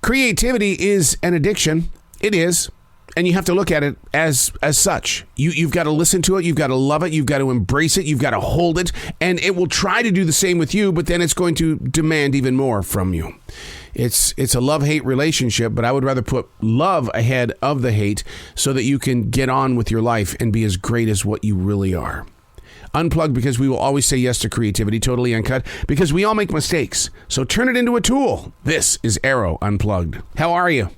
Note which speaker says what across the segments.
Speaker 1: Creativity is an addiction. It is. And you have to look at it as such. You've got to listen to it. You've got to love it. You've got to embrace it. You've got to hold it. And it will try to do the same with you, but then it's going to demand even more from you. It's a love-hate relationship, but I would rather put love ahead of the hate so that you can get on with your life and be as great as what you really are. Unplugged, because we will always say yes to creativity. Totally Uncut, because we all make mistakes. So turn it into a tool. This is Arroe Unplugged. How are you?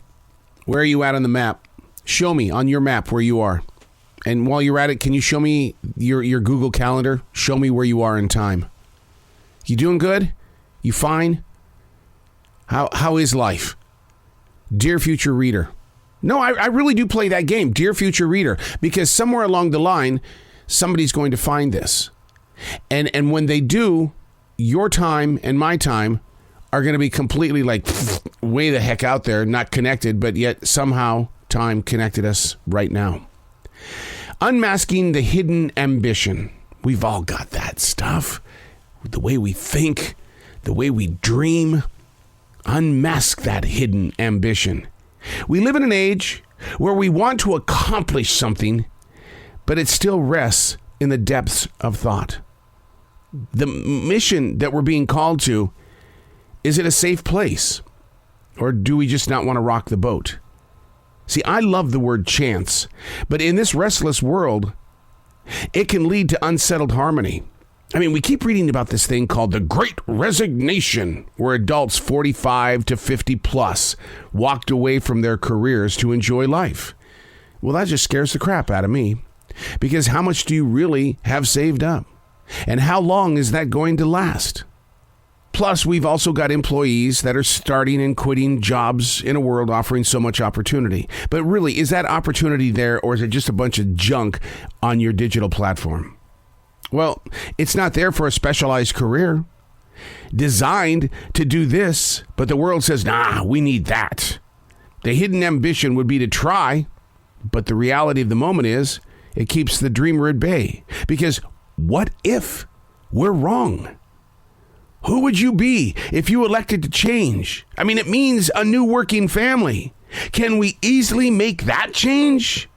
Speaker 1: Where are you at on the map? Show me on your map where you are. And while you're at it, can you show me your Google Calendar? Show me where you are in time. You doing good? You fine? How is life? Dear future reader. No, I really do play that game, Dear future reader, because somewhere along the line, somebody's going to find this. And when they do, your time and my time are going to be completely like way the heck out there, not connected, but yet somehow time connected us right now. Unmasking the hidden ambition. We've all got that stuff. The way we think, the way we dream. Unmask that hidden ambition. We live in an age where we want to accomplish something, but it still rests in the depths of thought. The mission that we're being called to, is it a safe place? Or do we just not want to rock the boat? See, I love the word chance, but in this restless world, it can lead to unsettled harmony. I mean, we keep reading about this thing called the Great Resignation, where adults 45 to 50 plus walked away from their careers to enjoy life. Well, that just scares the crap out of me, because how much do you really have saved up? And how long is that going to last? Plus, we've also got employees that are starting and quitting jobs in a world offering so much opportunity. But really, is that opportunity there, or is it just a bunch of junk on your digital platform? Well, it's not there for a specialized career designed to do this, but the world says, nah, we need that. The hidden ambition would be to try, but the reality of the moment is it keeps the dreamer at bay. Because what if we're wrong? Who would you be if you elected to change? I mean, it means a new working family. Can we easily make that change?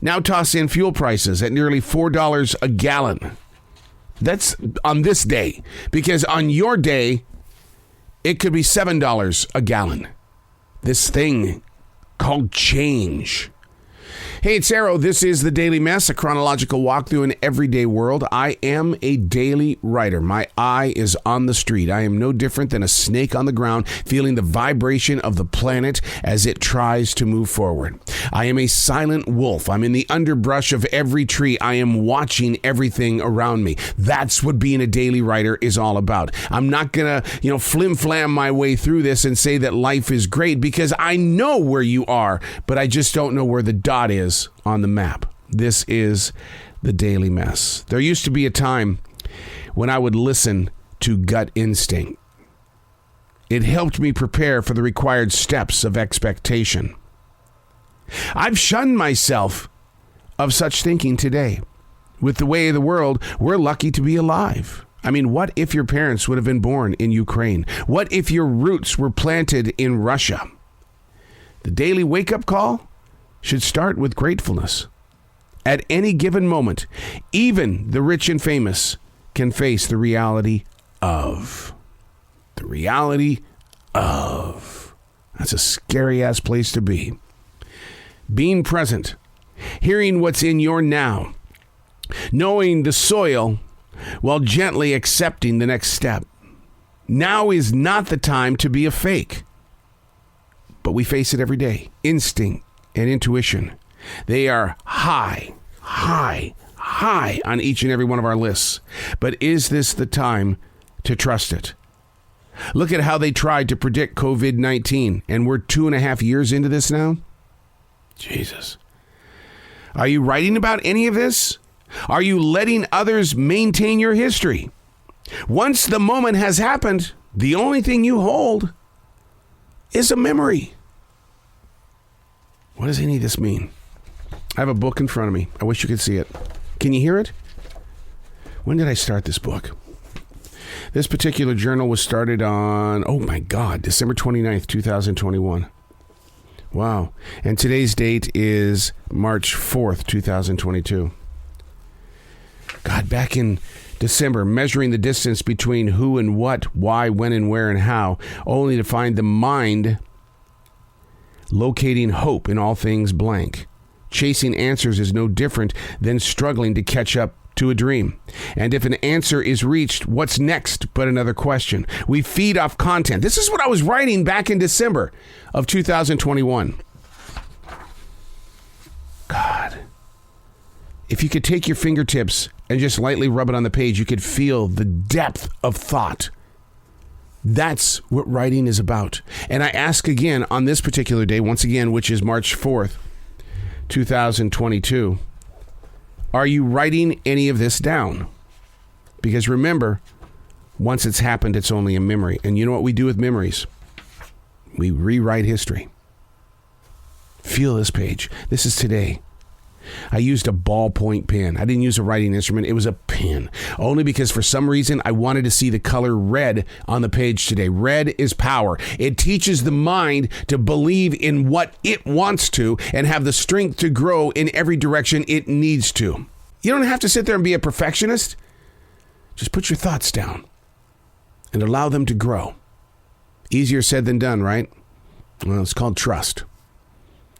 Speaker 1: Now toss in fuel prices at nearly $4 a gallon. That's on this day, because on your day, it could be $7 a gallon. This thing called change. Hey, it's Arroe. This is The Daily Mess, a chronological walk through an everyday world. I am a daily writer. My eye is on the street. I am no different than a snake on the ground, feeling the vibration of the planet as it tries to move forward. I am a silent wolf. I'm in the underbrush of every tree. I am watching everything around me. That's what being a daily writer is all about. I'm not going to, flim-flam my way through this and say that life is great, because I know where you are, but I just don't know where the dot is on the map. This is The Daily Mess. There used to be a time when I would listen to gut instinct. It helped me prepare for the required steps of expectation. I've shunned myself of such thinking today. With the way of the world, we're lucky to be alive. I mean, what if your parents would have been born in Ukraine? What if your roots were planted in Russia? The daily wake-up call should start with gratefulness. At any given moment, even the rich and famous can face the reality of. The reality of. That's a scary-ass place to be. Being present, hearing what's in your now, knowing the soil while gently accepting the next step. Now is not the time to be a fake. But we face it every day. Instinct and intuition. They are high on each and every one of our lists. But is this the time to trust it? Look at how they tried to predict COVID-19, and we're 2.5 years into this now. Jesus. Are you writing about any of this? Are you letting others maintain your history? Once the moment has happened, the only thing you hold is a memory. What does any of this mean? I have a book in front of me. I wish you could see it. Can you hear it? When did I start this book? This particular journal was started on, oh my God, December 29th, 2021. Wow. And today's date is March 4th, 2022. God, back in December, measuring the distance between who and what, why, when and where and how, only to find the mind locating hope in all things blank. Chasing answers is no different than struggling to catch up to a dream. And if an answer is reached, what's next but another question? We feed off content. This is what I was writing back in December of 2021. God. If you could take your fingertips and just lightly rub it on the page, you could feel the depth of thought. That's what writing is about. And I ask again on this particular day, once again, which is March 4th, 2022, are you writing any of this down? Because remember, once it's happened, it's only a memory. And you know what we do with memories? We rewrite history. Feel this page. This is today. I used a ballpoint pen. I didn't use a writing instrument. It was a pen. Only because for some reason I wanted to see the color red on the page today. Red is power. It teaches the mind to believe in what it wants to and have the strength to grow in every direction it needs to. You don't have to sit there and be a perfectionist. Just put your thoughts down and allow them to grow. Easier said than done, right? Well, it's called trust.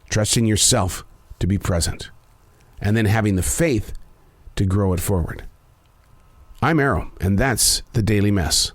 Speaker 1: Trusting yourself to be present. And then having the faith to grow it forward. I'm Arroe, and that's the Daily Mess.